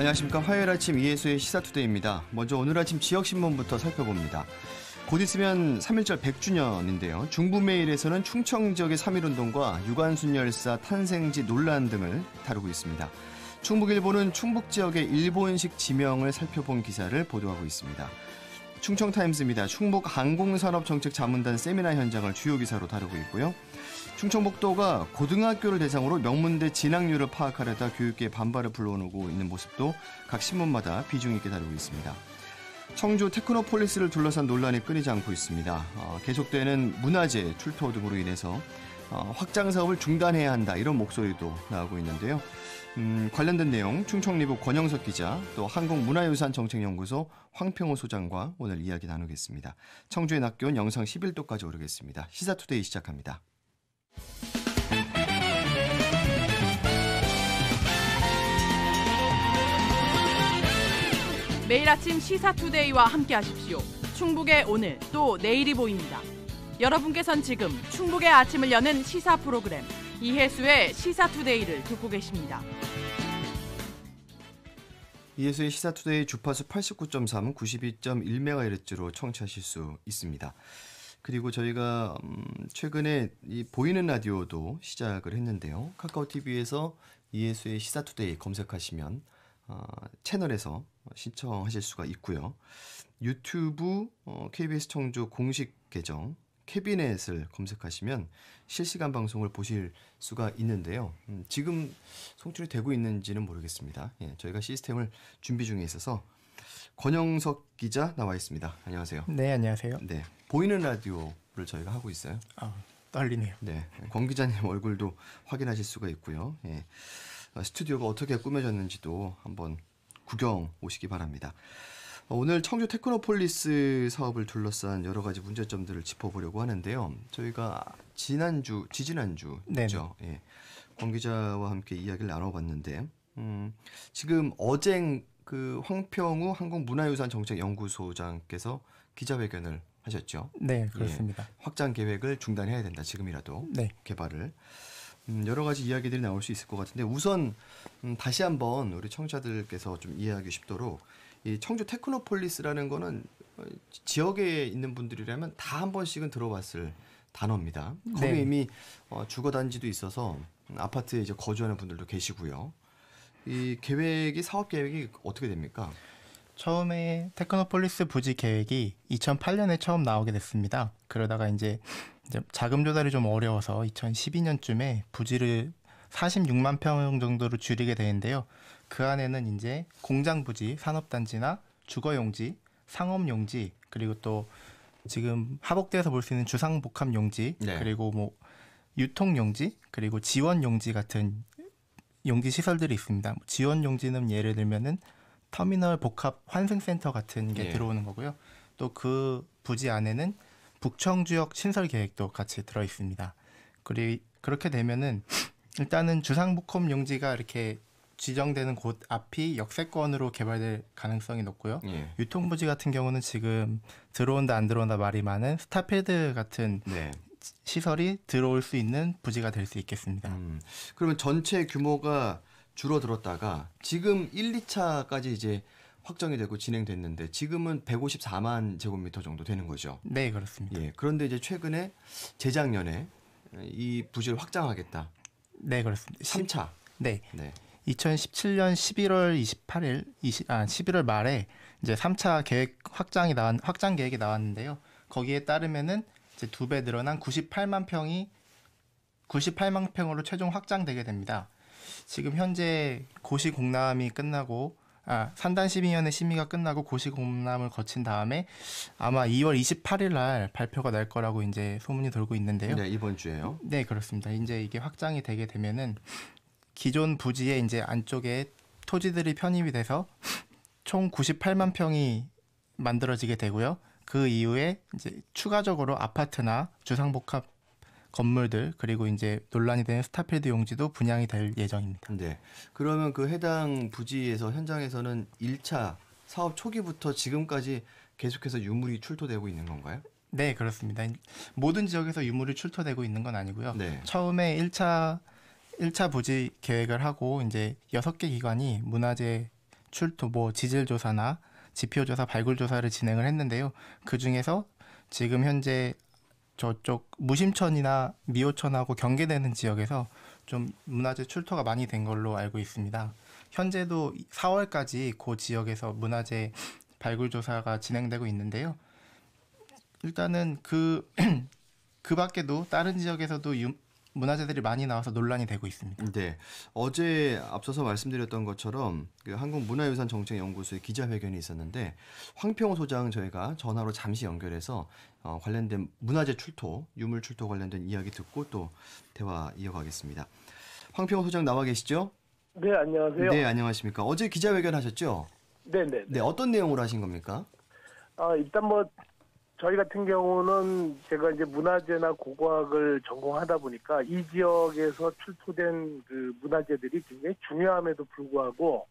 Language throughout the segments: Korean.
안녕하십니까. 화요일 아침 이혜수의 시사투데이입니다. 먼저 오늘 아침 지역신문부터 살펴봅니다. 곧 있으면 3.1절 100주년인데요. 중부메일에서는 충청 지역의 3.1운동과 유관순 열사 탄생지 논란 등을 다루고 있습니다. 충북일보는 충북 지역의 일본식 지명을 살펴본 기사를 보도하고 있습니다. 충청타임스입니다. 충북 항공산업정책자문단 세미나 현장을 주요 기사로 다루고 있고요. 충청북도가 고등학교를 대상으로 명문대 진학률을 파악하려다 교육계의 반발을 불러오고 있는 모습도 각 신문마다 비중 있게 다루고 있습니다. 청주 테크노폴리스를 둘러싼 논란이 끊이지 않고 있습니다. 계속되는 문화재 출토 등으로 인해서 확장 사업을 중단해야 한다, 이런 목소리도 나오고 있는데요. 관련된 내용 충청리보 권영석 기자, 또 한국문화유산정책연구소 황평호 소장과 오늘 이야기 나누겠습니다. 청주의 낮 기온 영상 11도까지 오르겠습니다. 시사투데이 시작합니다. 매일 아침 시사투데이와 함께 하십시오. 충북의 오늘 또 내일이 보입니다. 여러분께선 지금 충북의 아침을 여는 시사 프로그램 이혜수의 시사투데이를 듣고 계십니다. 이혜수의 시사투데이 주파수 89.3, 92.1MHz로 청취하실 수 있습니다. 그리고 저희가 최근에 이 보이는 라디오도 시작을 했는데요. 카카오 TV에서 이혜수의 시사투데이 검색하시면 채널에서 신청하실 수가 있고요. 유튜브 KBS 청주 공식 계정 캐비넷을 검색하시면 실시간 방송을 보실 수가 있는데요. 지금 송출이 되고 있는지는 모르겠습니다. 저희가 시스템을 준비 중에 있어서 권영석 기자 나와 있습니다. 안녕하세요. 네, 안녕하세요. 네, 보이는 라디오를 저희가 하고 있어요. 떨리네요. 네, 권 기자님 얼굴도 확인하실 수가 있고요. 스튜디오가 어떻게 꾸며졌는지도 한번 구경 오시기 바랍니다. 오늘 청주 테크노폴리스 사업을 둘러싼 여러 가지 문제점들을 짚어보려고 하는데요. 저희가 지지난주죠. 권 기자와 함께 이야기를 나눠봤는데 지금 어제 그 황평우 한국문화유산정책연구소장께서 기자회견을 하셨죠. 네, 그렇습니다. 확장 계획을 중단해야 된다, 지금이라도. 네. 개발을. 여러 가지 이야기들이 나올 수 있을 것 같은데 우선 다시 한번 우리 청취자들께서 좀 이해하기 쉽도록 이 청주 테크노폴리스라는 거는 지역에 있는 분들이라면 다 한 번씩은 들어봤을 단어입니다. 거기 네. 이미 주거단지도 있어서 아파트에 이제 거주하는 분들도 계시고요. 이 사업 계획이 어떻게 됩니까? 처음에 테크노폴리스 부지 계획이 2008년에 처음 나오게 됐습니다. 그러다가 이제 자금 조달이 좀 어려워서 2012년쯤에 부지를 46만 평 정도로 줄이게 되는데요. 그 안에는 이제 공장 부지, 산업단지나 주거용지, 상업용지, 그리고 또 지금 하복대에서 볼 수 있는 주상복합용지, 네. 그리고 뭐 유통용지, 그리고 지원용지 같은 용지 시설들이 있습니다. 지원용지는 예를 들면은 터미널 복합 환승센터 같은 게 들어오는 거고요. 또 그 부지 안에는 북청주역 신설 계획도 같이 들어 있습니다. 그렇게 되면은 일단은 주상복합 용지가 이렇게 지정되는 곳 앞이 역세권으로 개발될 가능성이 높고요. 유통부지 같은 경우는 지금 들어온다 안 들어온다 말이 많은 스타필드 같은 시설이 들어올 수 있는 부지가 될 수 있겠습니다. 그러면 전체 규모가 줄어들었다가 지금 1, 2차까지 이제 확정이 되고 진행됐는데 지금은 154만 제곱미터 정도 되는 거죠. 네, 그렇습니다. 그런데 이제 최근에 재작년에 이 부지를 확장하겠다. 네, 그렇습니다. 3차. 네. 2017년 11월 말에 이제 3차 확장 계획이 나왔는데요. 거기에 따르면은 이제 2배 늘어난 98만 평으로 최종 확장되게 됩니다. 지금 현재 고시공람이 끝나고 산단심의위원회 심의가 끝나고 고시공람을 거친 다음에 아마 2월 28일 날 발표가 날 거라고 이제 소문이 돌고 있는데요. 네, 이번 주에요. 네, 그렇습니다. 이제 이게 확장이 되게 되면은 기존 부지에 이제 안쪽에 토지들이 편입이 돼서 총 98만 평이 만들어지게 되고요. 그 이후에 이제 추가적으로 아파트나 주상복합 건물들 그리고 이제 논란이 되는 스타필드 용지도 분양이 될 예정입니다. 네. 그러면 그 해당 부지에서 현장에서는 1차 사업 초기부터 지금까지 계속해서 유물이 출토되고 있는 건가요? 네, 그렇습니다. 모든 지역에서 유물이 출토되고 있는 건 아니고요. 네. 처음에 1차 부지 계획을 하고 이제 6개 기관이 문화재 출토, 지질 조사나 지표 조사, 발굴 조사를 진행을 했는데요. 그 중에서 지금 현재 저쪽 무심천이나 미호천하고 경계되는 지역에서 좀 문화재 출토가 많이 된 걸로 알고 있습니다. 현재도 4월까지 그 지역에서 문화재 발굴 조사가 진행되고 있는데요. 일단은 그 밖에도 다른 지역에서도 문화재들이 많이 나와서 논란이 되고 있습니다. 네, 어제 앞서서 말씀드렸던 것처럼 그 한국문화유산정책연구소의 기자회견이 있었는데 황평호 소장 저희가 전화로 잠시 연결해서 관련된 문화재 출토, 유물 출토 관련된 이야기 듣고 또 대화 이어가겠습니다. 황평호 소장 나와 계시죠? 네, 안녕하세요. 네, 안녕하십니까. 어제 기자회견 하셨죠? 네네. 네, 어떤 내용으로 하신 겁니까? 일단 저희 같은 경우는 제가 이제 문화재나 고고학을 전공하다 보니까 이 지역에서 출토된 그 문화재들이 굉장히 중요함에도 불구하고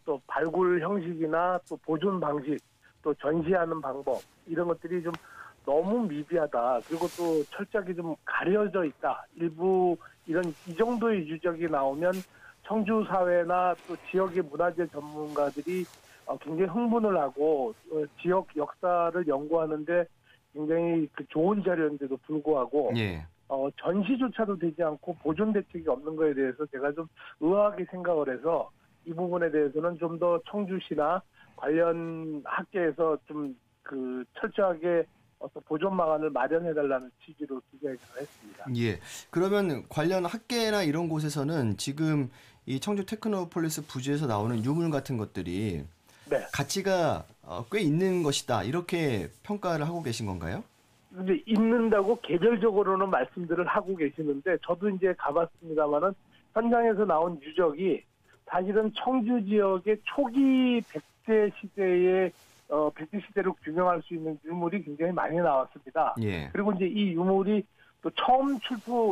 또 발굴 형식이나 또 보존 방식, 또 전시하는 방법 이런 것들이 좀 너무 미비하다. 그리고 또 철저하게 좀 가려져 있다. 일부 이 정도의 유적이 나오면 청주 사회나 또 지역의 문화재 전문가들이 굉장히 흥분을 하고 지역 역사를 연구하는데 굉장히 좋은 자료인데도 불구하고 예. 전시조차도 되지 않고 보존 대책이 없는 거에 대해서 제가 좀 의아하게 생각을 해서 이 부분에 대해서는 좀 더 청주시나 관련 학계에서 좀 철저하게 보존 방안을 마련해달라는 취지로 기자회견을 했습니다. 예. 그러면 관련 학계나 이런 곳에서는 지금 이 청주 테크노폴리스 부지에서 나오는 유물 같은 것들이 네. 가치가 꽤 있는 것이다 이렇게 평가를 하고 계신 건가요? 이제 있는다고 개별적으로는 말씀들을 하고 계시는데 저도 이제 가봤습니다만은 현장에서 나온 유적이 사실은 청주 지역의 초기 백제 시대의 백제 시대로 규명할 수 있는 유물이 굉장히 많이 나왔습니다. 예. 그리고 이제 이 유물이 또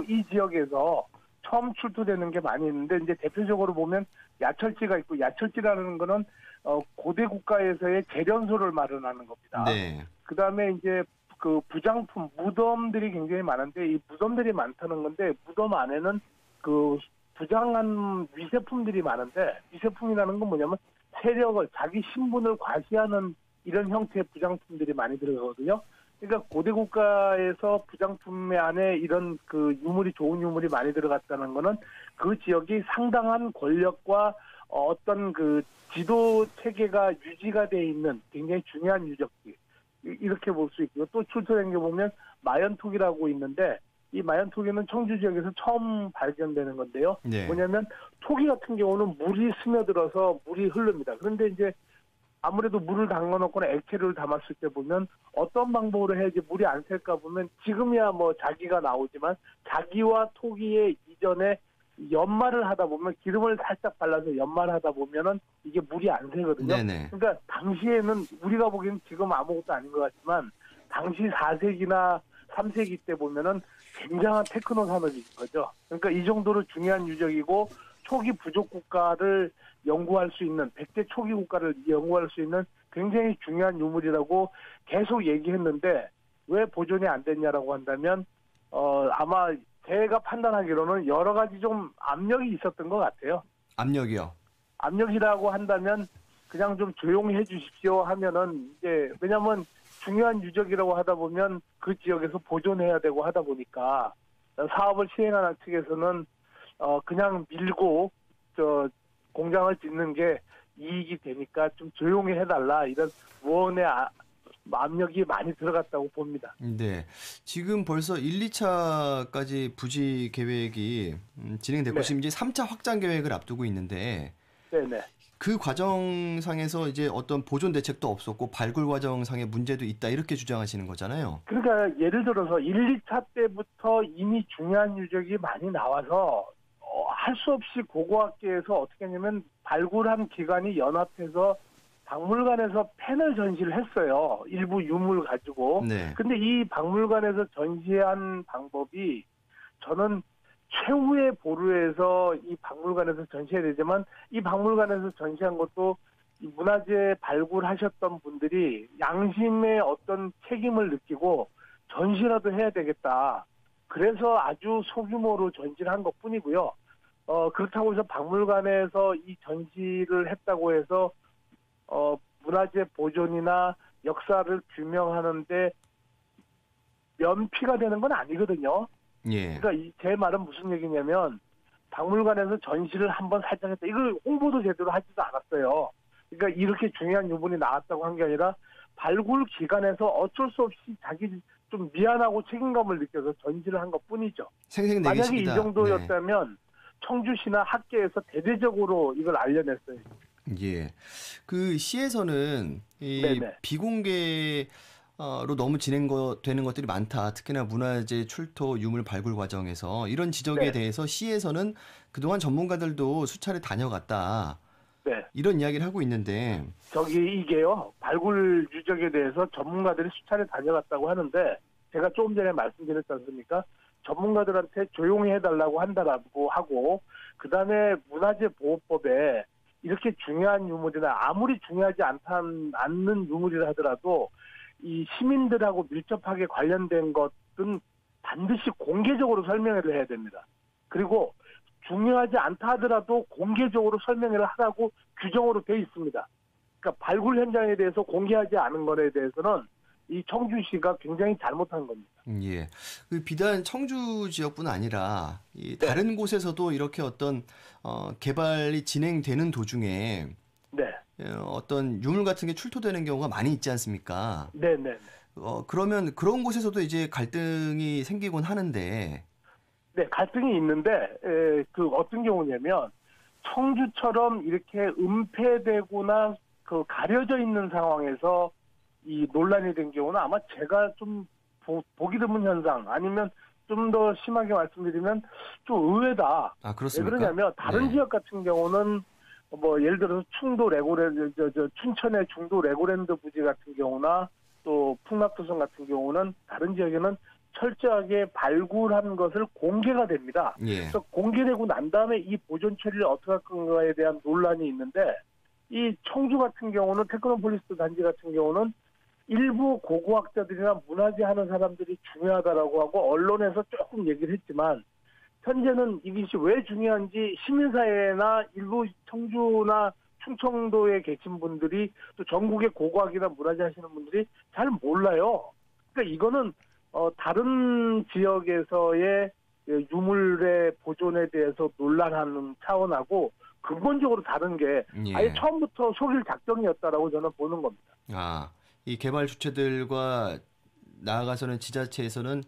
이 지역에서 처음 출토되는 게 많이 있는데 이제 대표적으로 보면 야철지가 있고 야철지라는 거는 고대 국가에서의 재련소를 마련하는 겁니다. 네. 그다음에 이제 그 부장품 무덤들이 굉장히 많은데 이 무덤들이 많다는 건데 무덤 안에는 그 부장한 위세품들이 많은데 위세품이라는 건 뭐냐면 세력을 자기 신분을 과시하는 이런 형태의 부장품들이 많이 들어가거든요. 그러니까 고대 국가에서 부장품 안에 이런 유물이 좋은 유물이 많이 들어갔다는 거는 그 지역이 상당한 권력과 어떤 지도 체계가 유지가 돼 있는 굉장히 중요한 유적지 이렇게 볼 수 있고요. 또 출토된 게 보면 마연토기라고 있는데 이 마연토기는 청주 지역에서 처음 발견되는 건데요. 네. 뭐냐면 토기 같은 경우는 물이 스며들어서 물이 흐릅니다. 그런데 이제 아무래도 물을 담가놓거나 액체를 담았을 때 보면 어떤 방법으로 해야지 물이 안 셀까 보면 지금이야 자기가 나오지만 자기와 토기의 이전에 연말을 하다 보면 기름을 살짝 발라서 연말하다 보면은 이게 물이 안 새거든요. 네네. 그러니까 당시에는 우리가 보기엔 지금 아무것도 아닌 것 같지만 당시 4세기나 3세기 때 보면은 굉장한 테크노 산업인 거죠. 그러니까 이 정도로 중요한 유적이고 초기 부족 국가를 연구할 수 있는 백제 초기 국가를 연구할 수 있는 굉장히 중요한 유물이라고 계속 얘기했는데 왜 보존이 안 됐냐라고 한다면 아마 제가 판단하기로는 여러 가지 좀 압력이 있었던 것 같아요. 압력이요? 압력이라고 한다면 그냥 좀 조용히 해주십시오 하면은 이제 왜냐하면 중요한 유적이라고 하다 보면 그 지역에서 보존해야 되고 하다 보니까 사업을 시행하는 측에서는 그냥 밀고 공장을 짓는 게 이익이 되니까 좀 조용히 해달라 이런 무언의 압력이 많이 들어갔다고 봅니다. 네. 지금 벌써 1, 2차까지 부지 계획이 진행됐고 네. 지금 이제 3차 확장 계획을 앞두고 있는데 네네. 그 과정상에서 이제 어떤 보존 대책도 없었고 발굴 과정상의 문제도 있다 이렇게 주장하시는 거잖아요. 그러니까 예를 들어서 1, 2차 때부터 이미 중요한 유적이 많이 나와서 할 수 없이 고고학계에서 어떻게 했냐면 발굴한 기관이 연합해서 박물관에서 패널 전시를 했어요. 일부 유물 가지고. 네. 근데 이 박물관에서 전시한 방법이 저는 최후의 보루에서 이 박물관에서 전시해야 되지만 이 박물관에서 전시한 것도 이 문화재 발굴하셨던 분들이 양심의 어떤 책임을 느끼고 전시라도 해야 되겠다. 그래서 아주 소규모로 전시를 한 것뿐이고요. 그렇다고 해서 박물관에서 이 전시를 했다고 해서 문화재 보존이나 역사를 규명하는데 면피가 되는 건 아니거든요. 예. 그러니까 제 말은 무슨 얘기냐면 박물관에서 전시를 한번 살짝 했다. 이걸 홍보도 제대로 하지도 않았어요. 그러니까 이렇게 중요한 유물이 나왔다고 한 게 아니라 발굴 기관에서 어쩔 수 없이 자기 좀 미안하고 책임감을 느껴서 전시를 한 것뿐이죠. 만약에 이 정도였다면 청주시나 학계에서 대대적으로 이걸 알려냈어요. 예. 그 시에서는 이 네네. 비공개로 너무 진행되는 것들이 많다. 특히나 문화재 출토 유물 발굴 과정에서 이런 지적에 네. 대해서 시에서는 그동안 전문가들도 수차례 다녀갔다. 네. 이런 이야기를 하고 있는데 이게요. 발굴 유적에 대해서 전문가들이 수차례 다녀갔다고 하는데 제가 조금 전에 말씀드렸지 않습니까? 전문가들한테 조용히 해달라고 한다라고 하고 그다음에 문화재 보호법에 이렇게 중요한 유물이나 아무리 중요하지 않는 유물이라 하더라도 이 시민들하고 밀접하게 관련된 것은 반드시 공개적으로 설명을 해야 됩니다. 그리고 중요하지 않다 하더라도 공개적으로 설명을 하라고 규정으로 돼 있습니다. 그러니까 발굴 현장에 대해서 공개하지 않은 것에 대해서는 이 청주시가 굉장히 잘못한 겁니다. 예. 그 비단 청주 지역뿐 아니라 이 네. 다른 곳에서도 이렇게 어떤 개발이 진행되는 도중에 네. 어떤 유물 같은 게 출토되는 경우가 많이 있지 않습니까? 네네. 그러면 그런 곳에서도 이제 갈등이 생기곤 하는데 네, 갈등이 있는데 그 어떤 경우냐면 청주처럼 이렇게 은폐되거나 그 가려져 있는 상황에서 이 논란이 된 경우는 아마 제가 좀 보기 드문 현상 아니면 좀 더 심하게 말씀드리면 좀 의외다. 아, 그렇습니까? 왜 그러냐면 다른 네. 지역 같은 경우는 뭐 예를 들어서 충도 레고랜드 춘천의 중도 레고랜드 부지 같은 경우나 또 풍납도성 같은 경우는 다른 지역에는 철저하게 발굴한 것을 공개가 됩니다. 예. 그래서 공개되고 난 다음에 이 보존 처리를 어떻게 할 건가에 대한 논란이 있는데 이 청주 같은 경우는 테크노폴리스 단지 같은 경우는 일부 고고학자들이나 문화재 하는 사람들이 중요하다라고 하고 언론에서 조금 얘기를 했지만 현재는 이것이 왜 중요한지 시민사회나 일부 청주나 충청도에 계신 분들이 또 전국의 고고학이나 문화재 하시는 분들이 잘 몰라요. 그러니까 이거는 다른 지역에서의 유물의 보존에 대해서 논란하는 차원하고 근본적으로 다른 게 예. 아예 처음부터 속일 작정이었다라고 저는 보는 겁니다. 아, 이 개발 주체들과 나아가서는 지자체에서는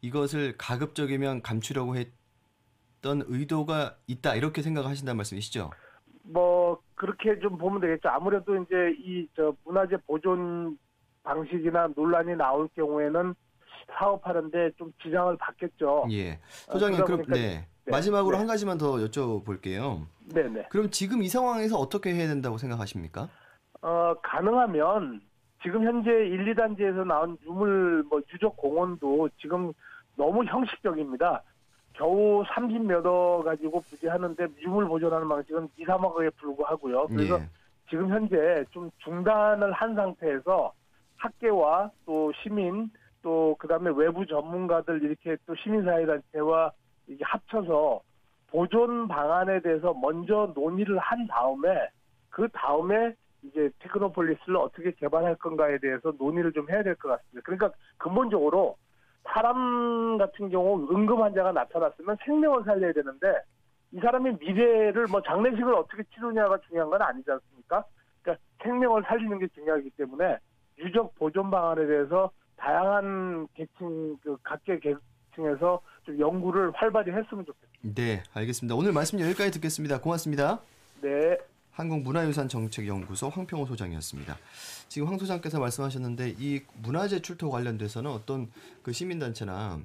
이것을 가급적이면 감추려고 했던 의도가 있다 이렇게 생각하신다는 말씀이시죠? 뭐 그렇게 좀 보면 되겠죠. 아무래도 이제 문화재 보존 방식이나 논란이 나올 경우에는 사업하는데 좀 지장을 받겠죠. 예. 소장님, 그럼 네. 마지막으로 네. 한 가지만 더 여쭤볼게요. 네네. 그럼 지금 이 상황에서 어떻게 해야 된다고 생각하십니까? 가능하면 지금 현재 1, 2단지에서 나온 유물 유적 공원도 지금 너무 형식적입니다. 겨우 30몇억 가지고 부지하는데 유물 보존하는 방식은 2, 3억에 불과하고요. 그래서 예. 지금 현재 좀 중단을 한 상태에서 학계와 또 시민 또 그다음에 외부 전문가들 이렇게 또 시민사회단체와 이게 합쳐서 보존 방안에 대해서 먼저 논의를 한 다음에 그 다음에 이제 테크노폴리스를 어떻게 개발할 건가에 대해서 논의를 좀 해야 될 것 같습니다. 그러니까 근본적으로 사람 같은 경우 응급 환자가 나타났으면 생명을 살려야 되는데 이 사람의 미래를 장례식을 어떻게 치르냐가 중요한 건 아니지 않습니까? 그러니까 생명을 살리는 게 중요하기 때문에 유적 보존 방안에 대해서 다양한 계층, 각계 계층에서 좀 연구를 활발히 했으면 좋겠습니다. 네, 알겠습니다. 오늘 말씀 여기까지 듣겠습니다. 고맙습니다. 네. 한국문화유산정책연구소 황평호 소장이었습니다. 지금 황 소장께서 말씀하셨는데 이 문화재 출토 관련돼서는 어떤 그 시민단체나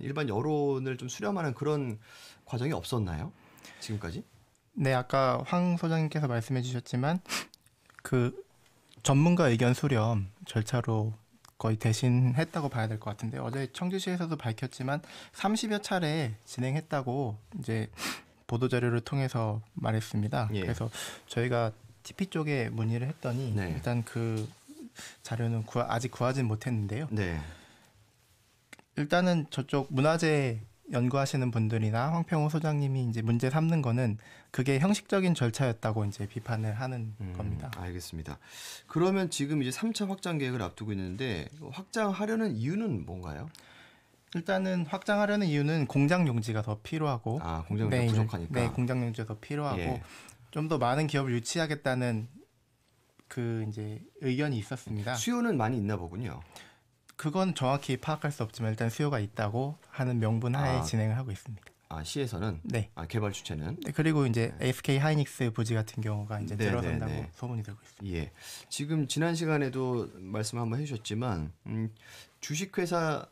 일반 여론을 좀 수렴하는 그런 과정이 없었나요? 지금까지? 네, 아까 황 소장님께서 말씀해 주셨지만 그 전문가 의견 수렴 절차로 거의 대신했다고 봐야 될 것 같은데 어제 청주시에서도 밝혔지만 30여 차례 진행했다고 이제 보도자료를 통해서 말했습니다. 예. 그래서 저희가 TP 쪽에 문의를 했더니 네. 일단 그 자료는 아직 구하진 못했는데요. 네. 일단은 저쪽 문화재 연구하시는 분들이나 황평호 소장님이 이제 문제 삼는 거는 그게 형식적인 절차였다고 이제 비판을 하는 겁니다. 알겠습니다. 그러면 지금 이제 3차 확장 계획을 앞두고 있는데 확장하려는 이유는 뭔가요? 일단은 확장하려는 이유는 공장 용지가 더 필요하고, 공장 용지가 부족하니까. 네, 공장 용지가 더 필요하고 예. 좀 더 많은 기업을 유치하겠다는 그 이제 의견이 있었습니다. 수요는 많이 있나 보군요. 그건 정확히 파악할 수 없지만 일단 수요가 있다고 하는 명분 하에 진행을 하고 있습니다. 시에서는 네. 개발 주체는 네, 그리고 이제 SK 하이닉스 부지 같은 경우가 이제 네, 들어선다고 네, 네. 소문이 들고 있습니다. 예. 지금 지난 시간에도 말씀 한번 해주셨지만 주식회사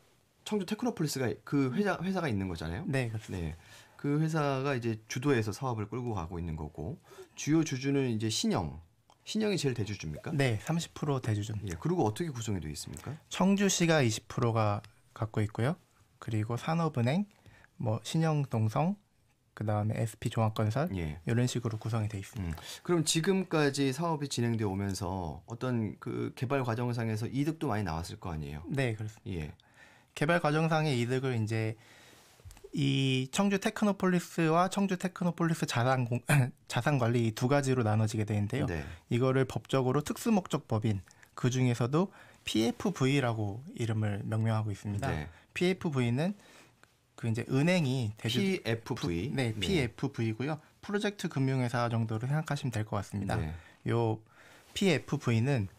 청주 테크노폴리스가 그 회사가 있는 거잖아요. 네, 그렇습니다. 네. 그 회사가 이제 주도해서 사업을 끌고 가고 있는 거고 주요 주주는 이제 신영이 제일 대주주입니까? 네, 30% 대주주입니다. 예. 그리고 어떻게 구성이 되어 있습니까? 청주시가 20%가 갖고 있고요. 그리고 산업은행, 뭐 신영동성, 그 다음에 SP종합건설 예. 이런 식으로 구성이 되어 있습니다. 그럼 지금까지 사업이 진행되어 오면서 어떤 그 개발 과정상에서 이득도 많이 나왔을 거 아니에요? 네, 그렇습니다. 예. 개발 과정상의 이득을 이제 이 청주 테크노폴리스와 청주 테크노폴리스 자산관리 이 두 가지로 나눠지게 되는데요. 네. 이거를 법적으로 특수목적법인 그 중에서도 PFV라고 이름을 명명하고 있습니다. 네. PFV는 그 이제 은행이 PFV. 네, PFV고요. 프로젝트 금융회사 정도로 생각하시면 될 것 같습니다. 네. 요 PFV는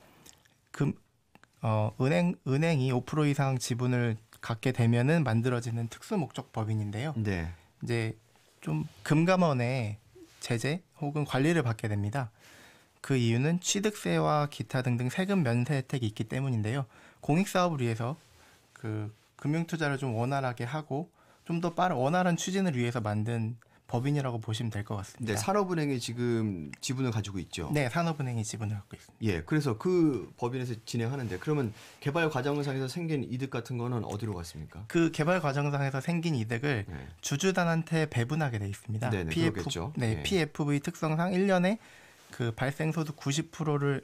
은행이 5% 이상 지분을 갖게 되면은 만들어지는 특수 목적 법인인데요. 네. 이제 좀 금감원의 제재 혹은 관리를 받게 됩니다. 그 이유는 취득세와 기타 등등 세금 면세 혜택이 있기 때문인데요. 공익 사업을 위해서 그 금융 투자를 좀 원활하게 하고 좀 더 빠른 원활한 추진을 위해서 만든 법인이라고 보시면 될 것 같습니다. 네, 산업은행이 지금 지분을 가지고 있죠. 네, 산업은행이 지분을 갖고 있습니다. 예, 그래서 그 법인에서 진행하는데 그러면 개발 과정상에서 생긴 이득 같은 거는 어디로 갔습니까? 그 개발 과정상에서 생긴 이득을 네. 주주단한테 배분하게 돼 있습니다. 네네, 그렇겠죠. 예. PFV 특성상 1년에 그 발생 소득 90%를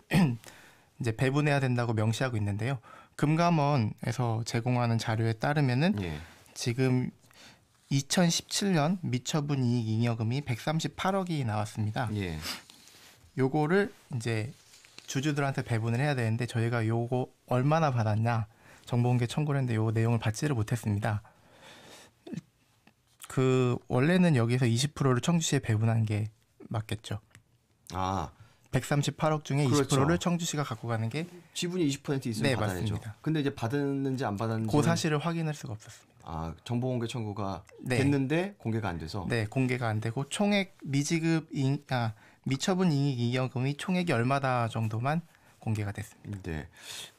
이제 배분해야 된다고 명시하고 있는데요. 금감원에서 제공하는 자료에 따르면은 예. 지금 2017년 미처분 이익 잉여금이 138억이 나왔습니다. 예. 요거를 이제 주주들한테 배분을 해야 되는데 저희가 요거 얼마나 받았냐 정보공개 청구를 했는데 요 내용을 받지를 못했습니다. 그 원래는 여기서 20%를 청주시에 배분한 게 맞겠죠. 138억 중에 그렇죠. 20%를 청주시가 갖고 가는 게 지분이 20% 있으면 네, 받아내죠. 맞습니다. 근데 이제 받았는지 안 받았는지 그 사실을 확인할 수가 없었습니다. 정보공개 청구가 네. 됐는데 공개가 안 돼서. 네, 공개가 안 되고 총액 미처분 이익 잉여금이 총액이 얼마다 정도만 공개가 됐습니다. 네.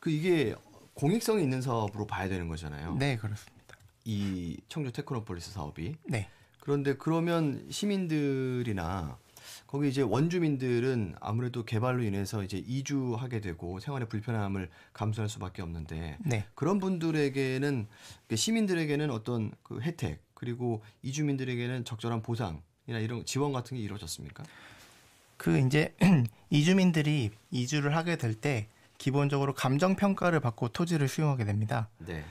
이게 공익성이 있는 사업으로 봐야 되는 거잖아요. 네, 그렇습니다. 이 청주 테크노폴리스 사업이. 네. 그런데 그러면 시민들이나 거기 이제 원주민들은 아무래도 개발로 인해서 이제 이주하게 되고 생활의 불편함을 감수할 수밖에 없는데 네. 그런 분들에게는 시민들에게는 어떤 그 혜택 그리고 이주민들에게는 적절한 보상이나 이런 지원 같은 게 이루어졌습니까? 그 이제 이주민들이 이주를 하게 될 때 기본적으로 감정 평가를 받고 토지를 수용하게 됩니다. 네.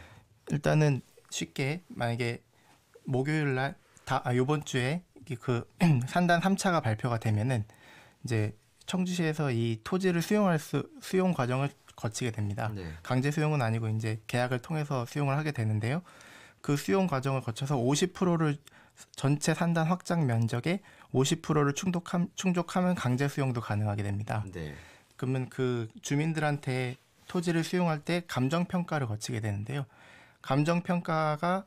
일단은 쉽게 만약에 목요일 날 이번 주에 그 산단 3차가 발표가 되면은 이제 청주시에서 이 토지를 수용 과정을 거치게 됩니다. 네. 강제 수용은 아니고 이제 계약을 통해서 수용을 하게 되는데요. 그 수용 과정을 거쳐서 50%를 전체 산단 확장 면적의 50%를 충족하면 강제 수용도 가능하게 됩니다. 네. 그러면 그 주민들한테 토지를 수용할 때 감정 평가를 거치게 되는데요. 감정 평가가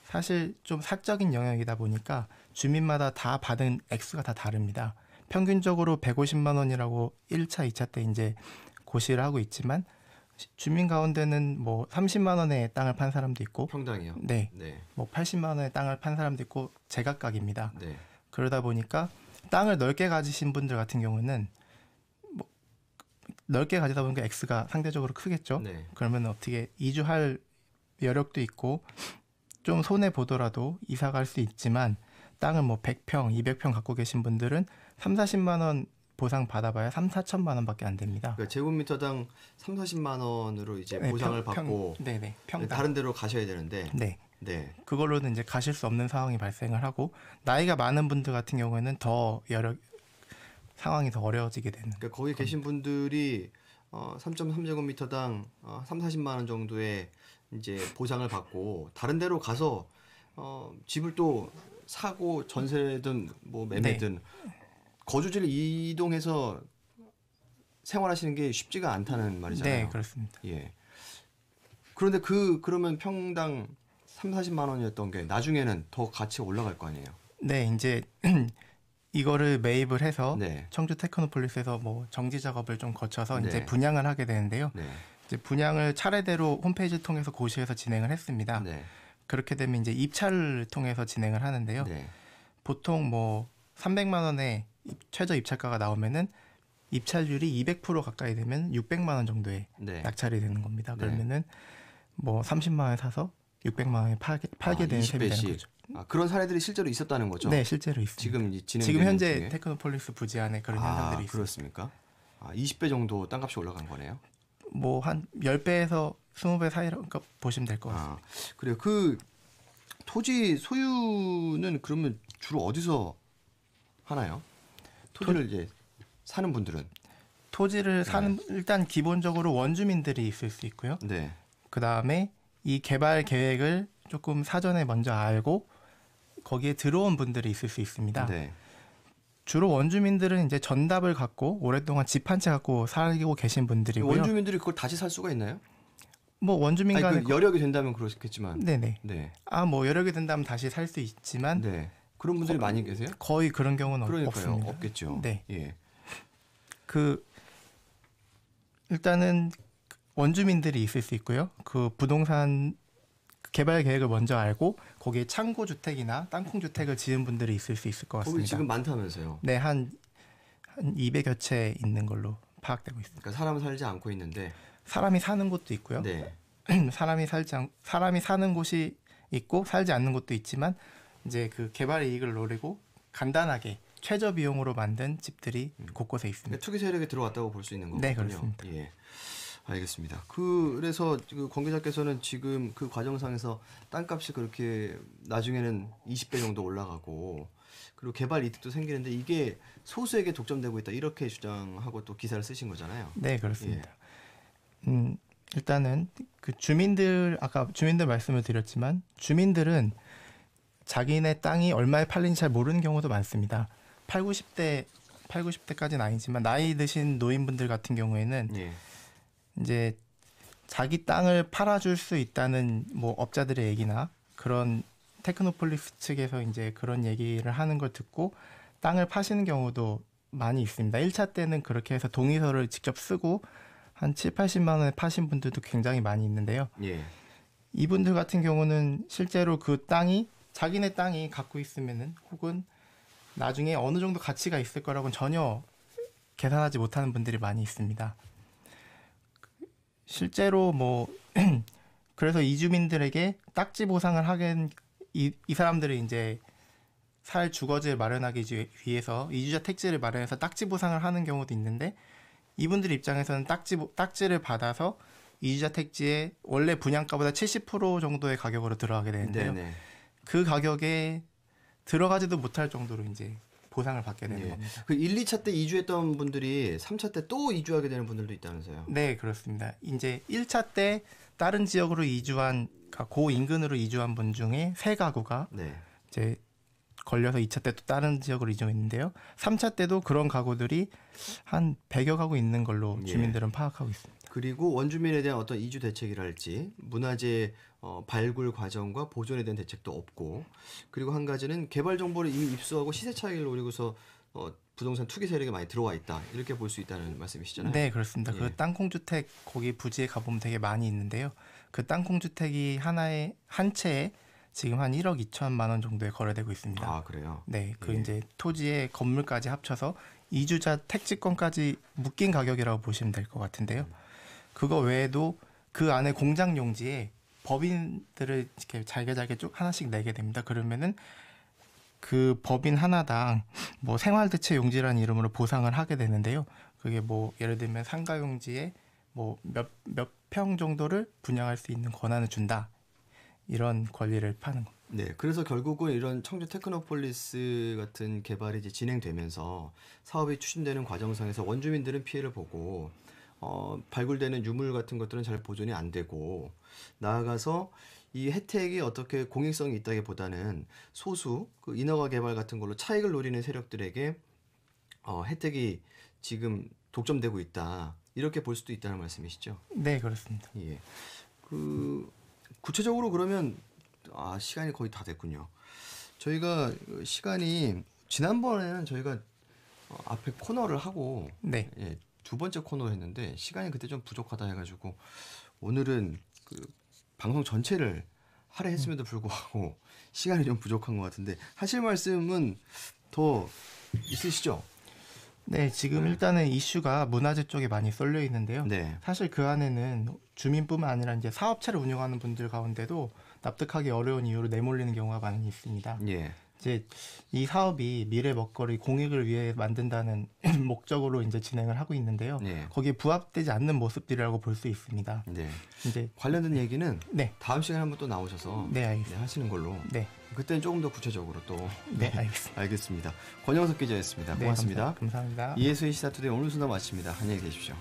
사실 좀 사적인 영역이다 보니까 주민마다 다 받은 액수가 다 다릅니다. 평균적으로 150만 원이라고 1차, 2차 때 이제 고시를 하고 있지만 주민 가운데는 뭐 30만 원의 땅을 판 사람도 있고 평당이요. 네. 네. 뭐 80만 원의 땅을 판 사람도 있고 제각각입니다. 네. 그러다 보니까 땅을 넓게 가지신 분들 같은 경우는 뭐 넓게 가지다 보니까 액수가 상대적으로 크겠죠. 네. 그러면 어떻게 이주할 여력도 있고 좀 손해 보더라도 이사 갈 수 있지만 땅을 뭐 100평, 200평 갖고 계신 분들은 3, 40만 원 보상 받아봐야 3, 4천만 원밖에 안 됩니다. 그러니까 제곱미터당 3, 40만 원으로 이제 네, 보상을 받고 네네, 평당. 다른 데로 가셔야 되는데 네. 네. 그걸로는 이제 가실 수 없는 상황이 발생을 하고 나이가 많은 분들 같은 경우에는 더 상황이 더 어려워지게 되는. 그러니까 거기 계신 분들이 3.3제곱미터당 3, 40만 원 정도의 이제 보상을 받고 다른 데로 가서 집을 또 사고 전세든 뭐 매매든 네. 거주지를 이동해서 생활하시는 게 쉽지가 않다는 말이잖아요. 네, 그렇습니다. 예. 그런데 그러면 평당 3, 40만 원이었던 게 나중에는 더 가치가 올라갈 거 아니에요. 네, 이제 이거를 매입을 해서 네. 청주 테크노폴리스에서 뭐 정지 작업을 좀 거쳐서 네. 이제 분양을 하게 되는데요. 네. 이제 분양을 차례대로 홈페이지를 통해서 고시에서 진행을 했습니다. 네. 그렇게 되면 이제 입찰을 통해서 진행을 하는데요. 네. 보통 뭐 300만 원의 최저 입찰가가 나오면은 입찰률이 200% 가까이 되면 600만 원 정도에 네. 낙찰이 되는 겁니다. 네. 그러면은 뭐 30만 원에 사서 600만 원에 팔게 되는 셈이 되는 거죠. 그런 사례들이 실제로 있었다는 거죠. 네, 실제로 있습니다. 지금 현재 중에? 테크노폴리스 부지 안에 그런 현상들이 있습니다. 그렇습니까? 20배 정도 땅값이 올라간 거네요. 뭐 한 10배에서 20배 사이라고 보시면 될 것 같습니다. 그래요. 그 토지 소유는 그러면 주로 어디서 하나요? 토지를 이제 사는 분들은 토지를 사는 일단 기본적으로 원주민들이 있을 수 있고요. 네. 그다음에 이 개발 계획을 조금 사전에 먼저 알고 거기에 들어온 분들이 있을 수 있습니다. 네. 주로 원주민들은 이제 전답을 갖고 오랫동안 집 한 채 갖고 살고 계신 분들이고요. 원주민들이 그걸 다시 살 수가 있나요? 뭐 원주민 간에 여력이 된다면 그렇겠지만. 네네. 네. 뭐 여력이 된다면 다시 살 수 있지만 네. 그런 분들이 많이 계세요? 거의 그런 경우는 그러니까요. 없습니다. 없겠죠. 네. 예. 일단은 원주민들이 있을 수 있고요. 그 부동산 개발 계획을 먼저 알고 거기에 창고 주택이나 땅콩 주택을 지은 분들이 있을 수 있을 것 같습니다. 거기 지금 많다면서요? 네, 한 200여 채 있는 걸로 파악되고 있습니다. 그러니까 사람은 살지 않고 있는데 사람이 사는 곳도 있고요. 네. 사람이 사는 곳이 있고 살지 않는 곳도 있지만 이제 그 개발 이익을 노리고 간단하게 최저 비용으로 만든 집들이 곳곳에 있습니다. 그러니까 투기 세력이 들어왔다고 볼 수 있는 거군요. 네, 그렇습니다. 예. 알겠습니다. 그래서 그 관계자께서는 지금 그 과정상에서 땅값이 그렇게 나중에는 20배 정도 올라가고 그리고 개발 이득도 생기는데 이게 소수에게 독점되고 있다 이렇게 주장하고 또 기사를 쓰신 거잖아요. 네, 그렇습니다. 일단은 그 아까 주민들 말씀을 드렸지만 주민들은 자기네 땅이 얼마에 팔린지 잘 모르는 경우도 많습니다. 8, 90대까지는 아니지만 나이 드신 노인분들 같은 경우에는 예. 이제 자기 땅을 팔아줄 수 있다는 뭐 업자들의 얘기나 그런 테크노폴리스 측에서 이제 그런 얘기를 하는 걸 듣고 땅을 파시는 경우도 많이 있습니다. 1차 때는 그렇게 해서 동의서를 직접 쓰고 한 7, 80만 원에 파신 분들도 굉장히 많이 있는데요. 예. 이분들 같은 경우는 실제로 그 땅이 자기네 땅이 갖고 있으면은 혹은 나중에 어느 정도 가치가 있을 거라고는 전혀 계산하지 못하는 분들이 많이 있습니다. 실제로 뭐 그래서 이주민들에게 딱지 보상을 하긴 이 사람들이 이제 살 주거지를 마련하기 위해서 이주자 택지를 마련해서 딱지 보상을 하는 경우도 있는데 이분들 입장에서는 딱지를 받아서 이주자 택지의 원래 분양가보다 70% 정도의 가격으로 들어가게 되는데요. 네네. 그 가격에 들어가지도 못할 정도로 이제 보상을 받게 되는 예. 겁니다. 그 1, 2차 때 이주했던 분들이 3차 때 또 이주하게 되는 분들도 있다면서요. 네, 그렇습니다. 이제 1차 때 다른 지역으로 고 인근으로 이주한 분 중에 3가구가 네. 이제 걸려서 2차 때 또 다른 지역으로 이주했는데요. 3차 때도 그런 가구들이 한 100여 가구 있는 걸로 주민들은 파악하고 있습니다. 그리고 원주민에 대한 어떤 이주 대책이랄지 문화재 발굴 과정과 보존에 대한 대책도 없고 그리고 한 가지는 개발 정보를 이미 입수하고 시세 차익을 노리고서 부동산 투기 세력이 많이 들어와 있다 이렇게 볼 수 있다는 말씀이시잖아요. 네, 그렇습니다. 예. 그 땅콩 주택 거기 부지에 가보면 되게 많이 있는데요. 그 땅콩 주택이 한 채에 지금 한 1억 2천만 원 정도에 거래되고 있습니다. 아, 그래요? 네, 그 예. 이제 토지의 건물까지 합쳐서 이주자 택지권까지 묶인 가격이라고 보시면 될 것 같은데요. 그거 외에도 그 안에 공장 용지에 법인들을 이렇게 잘게 쭉 하나씩 내게 됩니다. 그러면은 그 법인 하나당 뭐 생활대체 용지라는 이름으로 보상을 하게 되는데요. 그게 뭐 예를 들면 상가 용지에 뭐 몇 평 정도를 분양할 수 있는 권한을 준다. 이런 권리를 파는 겁니다. 네, 그래서 결국은 이런 청주 테크노폴리스 같은 개발이 이제 진행되면서 사업이 추진되는 과정상에서 원주민들은 피해를 보고 발굴되는 유물 같은 것들은 잘 보존이 안 되고 나아가서 이 혜택이 어떻게 공익성이 있다기보다는 소수 그 인허가 개발 같은 걸로 차익을 노리는 세력들에게 혜택이 지금 독점되고 있다 이렇게 볼 수도 있다는 말씀이시죠? 네, 그렇습니다. 예. 그 구체적으로 그러면 시간이 거의 다 됐군요. 저희가 시간이 지난번에는 저희가 앞에 코너를 하고 네. 예, 두 번째 코너를 했는데 시간이 그때 좀 부족하다 해가지고 오늘은 그 방송 전체를 할애했음에도 불구하고 시간이 좀 부족한 것 같은데 하실 말씀은 더 있으시죠? 네, 지금 일단은 이슈가 문화재 쪽에 많이 쏠려 있는데요. 네. 사실 그 안에는 주민뿐만 아니라 이제 사업체를 운영하는 분들 가운데도 납득하기 어려운 이유로 내몰리는 경우가 많이 있습니다. 예. 이제 이 사업이 미래 먹거리 공익을 위해 만든다는 목적으로 이제 진행을 하고 있는데요. 네. 거기에 부합되지 않는 모습들이라고 볼 수 있습니다. 네. 이제 관련된 얘기는 네, 다음 시간에 한번 또 나오셔서 네, 알겠습니다. 네, 하시는 걸로. 네, 그때는 조금 더 구체적으로 또. 네, 알겠습니다. 알겠습니다. 권영석 기자였습니다. 네, 고맙습니다. 감사합니다. 이해수의 시사투데이 오늘 순서 마칩니다. 안녕히 계십시오.